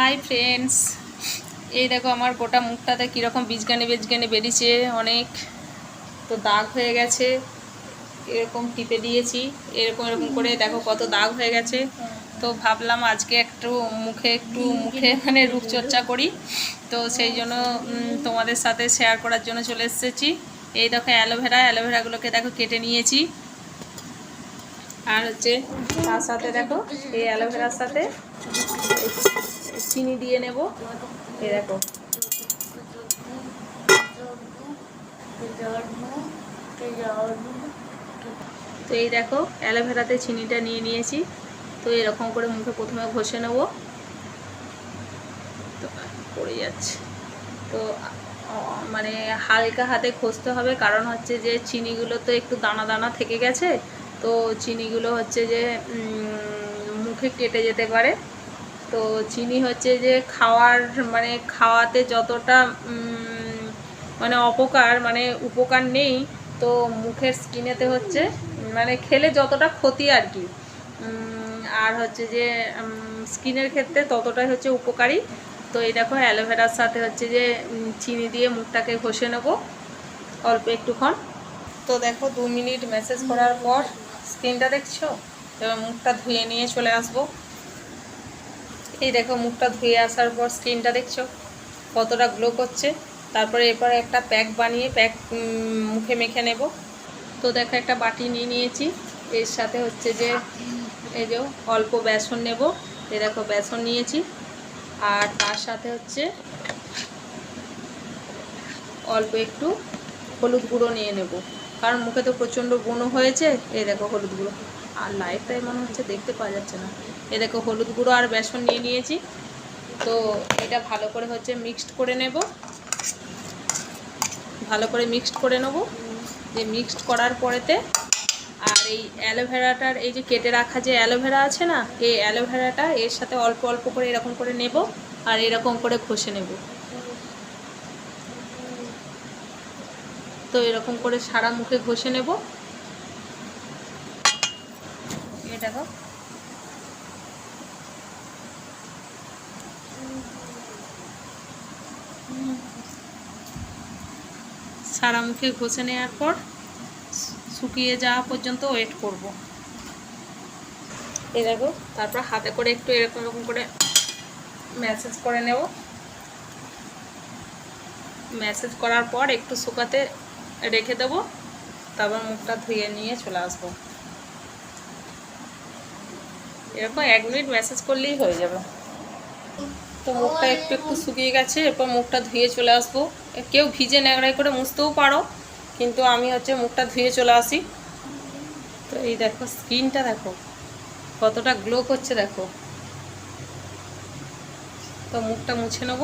Hi friends, এই দেখো আমার গোটা মুখটাতে কীরকম বীজগানে বীজগানে বেরিয়েছে অনেক। তো দাগ হয়ে গেছে, এরকম টিপে দিয়েছি, এরকম এরকম করে দেখো কত দাগ হয়ে গেছে। তো ভাবলাম আজকে মুখে মানে রূপচর্চা করি। তো সেই জন্য তোমাদের সাথে শেয়ার করার জন্য চলে এসেছি। এই দেখো অ্যালোভেরাগুলোকে দেখো কেটে নিয়েছি। আর হচ্ছে তার সাথে দেখো এই অ্যালোভেরার সাথে চিনি দিয়ে নেব। এই দেখো তো এই দেখো অ্যালোভেরাতে চিনিটা নিয়ে নিয়েছি। তো এরকম করে মুখে প্রথমে ঘষে নেব। তো পড়ে যাচ্ছে, তো মানে হালকা হাতে ঘষতে হবে, কারণ হচ্ছে যে চিনিগুলো তো একটু দানা দানা থেকে গেছে। তো চিনিগুলো হচ্ছে যে মুখে কেটে যেতে পারে। তো চিনি হচ্ছে যে খাওয়াতে যতটা মানে অপকার মানে উপকার নেই, তো মুখের স্কিনেতে হচ্ছে মানে খেলে যতটা ক্ষতি আর কি। আর হচ্ছে যে স্কিনের ক্ষেত্রে ততটাই হচ্ছে উপকারী। তো এই দেখো অ্যালোভেরার সাথে হচ্ছে যে চিনি দিয়ে মুখটাকে ঘষে নেব অল্প একটুক্ষণ। তো দেখো 2 মিনিট ম্যাসেজ করার পর স্কিনটা দেখছো। এবার মুখটা ধুয়ে নিয়ে চলে আসবো। এই দেখো মুখটা ধুয়ে আসার পর স্কিনটা দেখছো কতটা গ্লো করছে। তারপরে এরপরে একটা প্যাক বানিয়ে মুখে মেখে নেব। তো দেখো একটা বাটি নিয়ে নিয়েছি, এর সাথে হচ্ছে যে এই যে অল্প বেসন নেব। এই দেখো বেসন নিয়েছি, আর তার সাথে হচ্ছে অল্প একটু হলুদ গুঁড়ো নিয়ে নেব, কারণ মুখে তো প্রচণ্ড ব্রণ হয়েছে। এই দেখো হলুদ গুঁড়ো, আর লাইটটাই মনে হচ্ছে দেখতে পাওয়া যাচ্ছে না। এই দেখো হলুদ গুঁড়ো আর বেসন নিয়ে নিয়েছি। তো এটা ভালো করে হচ্ছে মিক্সড করে নেব, ভালো করে মিক্সড করে নেব। যে মিক্সড করার পরেতে আর এই অ্যালোভেরাটার এই যে কেটে রাখা যে অ্যালোভেরা আছে না, এই অ্যালোভেরাটা এর সাথে অল্প অল্প করে এরকম করে নেব, আর এরকম করে ঘষে নেব। তো এরকম করে সারা মুখে ঘষে নেব। এই দেখো সারা মুখে ঘষে নেওয়ার পর শুকিয়ে যাওয়া পর্যন্ত ওয়েট করব। এই দেখো তারপর হাতে করে একটু এরকম এরকম করে ম্যাসেজ করে নেব। ম্যাসেজ করার পর একটু শুকাতে রেখে দেব, তারপর মুখটা ধুয়ে নিয়ে চলে আসবো। এরকম 1 মিনিট ম্যাসেজ করলেই হয়ে যাবে। তো মুখটা একটু একটু শুকিয়ে গেছে, এরপর মুখটা ধুয়ে চলে আসবো। কেউ ভিজে ন্যাকড়াই করে মুছতেও পারো, কিন্তু আমি হচ্ছে মুখটা ধুয়ে চলে আসি। তো এই দেখো স্কিনটা দেখো কতটা গ্লো করছে দেখো। তো মুখটা মুছে নেব।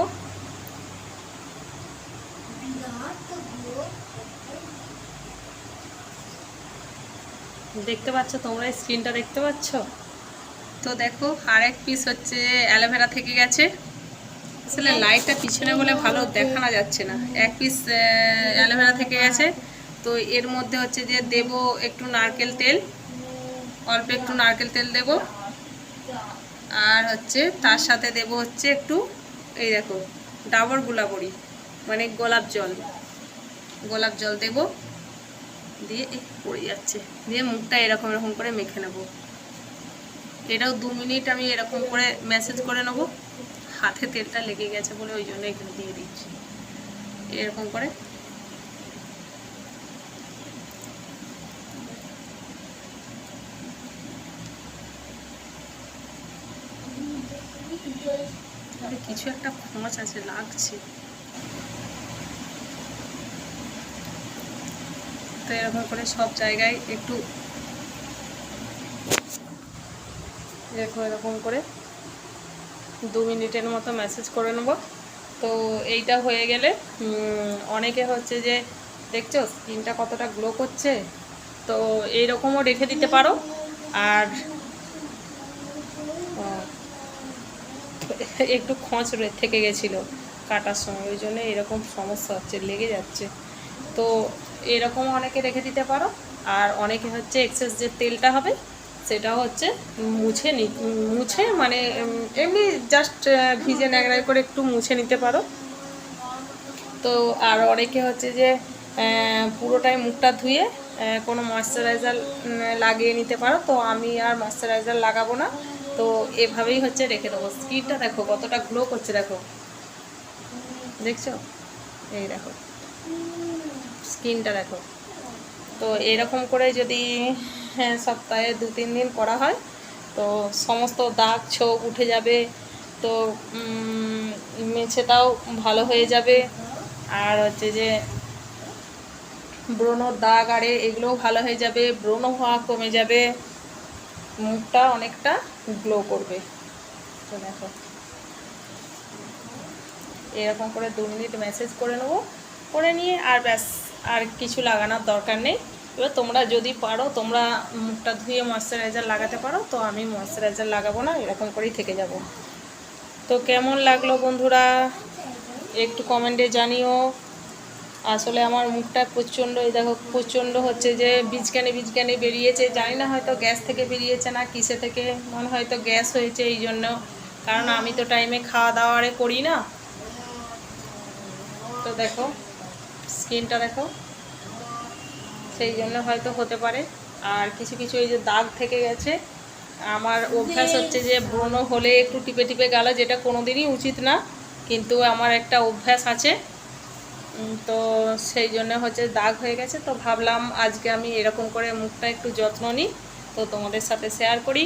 দেখতে পাচ্ছ তোমরা স্কিনটা দেখতে পাচ্ছ। তো দেখো আরেক পিস হচ্ছে অ্যালোভেরা থেকে গেছে। আসলে লাইটটা পিছনে বলে ভালো দেখানো যাচ্ছে না। 1 পিস অ্যালোভেরা থেকে গেছে। তো এর মধ্যে হচ্ছে যে দেব একটু নারকেল তেল, অল্প একটু নারকেল তেল দেব, আর হচ্ছে তার সাথে দেব হচ্ছে একটু এই দেখো ডাবর গুলাবড়ি মানে গোলাপ জল দেব, দিয়ে পড়ে যাচ্ছে, দিয়ে মুখটা এরকম এরকম করে মেখে নেব। এটাও 2 মিনিট আমি এরকম করে ম্যাসেজ করে নেব। হাতে তেলটা লেগে গেছে বলে ওই জন্য এখানে দিয়ে দিচ্ছি এরকম করে। কিছু একটা খোঁচ আছে লাগছে। তো এরকম করে সব জায়গায় একটু এরকম করে 2 মিনিটের মতো ম্যাসেজ করে নেব। তো এইটা হয়ে গেলে অনেকে হচ্ছে যে দেখছো স্কিনটা কতটা গ্লো করছে, তো এইরকমও রেখে দিতে পারো। আর একটু খোঁচ থেকে গেছিলো কাটার সময়, ওই জন্য এরকম সমস্যা হচ্ছে, লেগে যাচ্ছে। তো এরকম অনেকে রেখে দিতে পারো। আর অনেকে হচ্ছে এক্সেস যে তেলটা হবে সেটা হচ্ছে মুছে মানে এমনি জাস্ট ভিজে ন্যাকড়াই করে একটু মুছে নিতে পারো। তো আর অনেকে হচ্ছে যে পুরোটাই মুখটা ধুয়ে কোনো ময়শ্চারাইজার লাগিয়ে নিতে পারো। তো আমি আর ময়শ্চারাইজার লাগাবো না, তো এভাবেই হচ্ছে রেখে দেবো। স্কিনটা দেখো কতটা গ্লো করছে, দেখো, দেখছো? এই দেখো স্কিনটা দেখো। তো এরকম করে যদি সপ্তাহে 2-3 দিন করা হয় তো সমস্ত দাগ ছোপ উঠে যাবে। তো মেছেটাও ভালো হয়ে যাবে। আর হচ্ছে যে ব্রণর দাগ আরে এগুলোও ভালো হয়ে যাবে, ব্রণ হওয়া কমে যাবে, মুখটা অনেকটা গ্লো করবে। তো দেখো এরকম করে 2 মিনিট ম্যাসেজ করে নেবো, করে নিয়ে আর ব্যাস, আর কিছু লাগানোর দরকার নেই। এবার তোমরা যদি পারো তোমরা মুখটা ধুয়ে ময়শ্চারাইজার লাগাতে পারো, তো আমি ময়শ্চারাইজার লাগাবো না, এরকম করেই থেকে যাব। তো কেমন লাগলো বন্ধুরা একটু কমেন্টে জানিও। আসলে আমার মুখটা প্রচণ্ড, এই দেখো প্রচণ্ড হচ্ছে যে বীজকানি বেরিয়েছে, জানি না হয়তো গ্যাস থেকে বেরিয়েছে না কিসে থেকে, মনে হয়তো গ্যাস হয়েছে এই জন্য, কারণ আমি তো টাইমে খাওয়া দাওয়ারে করি না। তো দেখো স্কিনটা দেখো, সেই জন্য হয়তো হতে পারে। আর কিছু কিছু এই যে দাগ থেকে গেছে, আমার অভ্যাস হচ্ছে যে ব্রণ হলে একটু টিপে টিপে গালা, যেটা কোনোদিনই উচিত না, কিন্তু আমার একটা অভ্যাস আছে। তো সেই জন্য হচ্ছে দাগ হয়ে গেছে। তো ভাবলাম আজকে আমি এরকম করে মুখটা একটু যত্ন নিই, তো তোমাদের সাথে শেয়ার করি।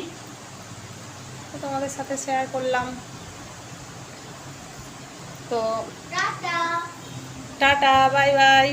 তো তোমাদের সাথে শেয়ার করলাম। তো টাটা, বাই বাই।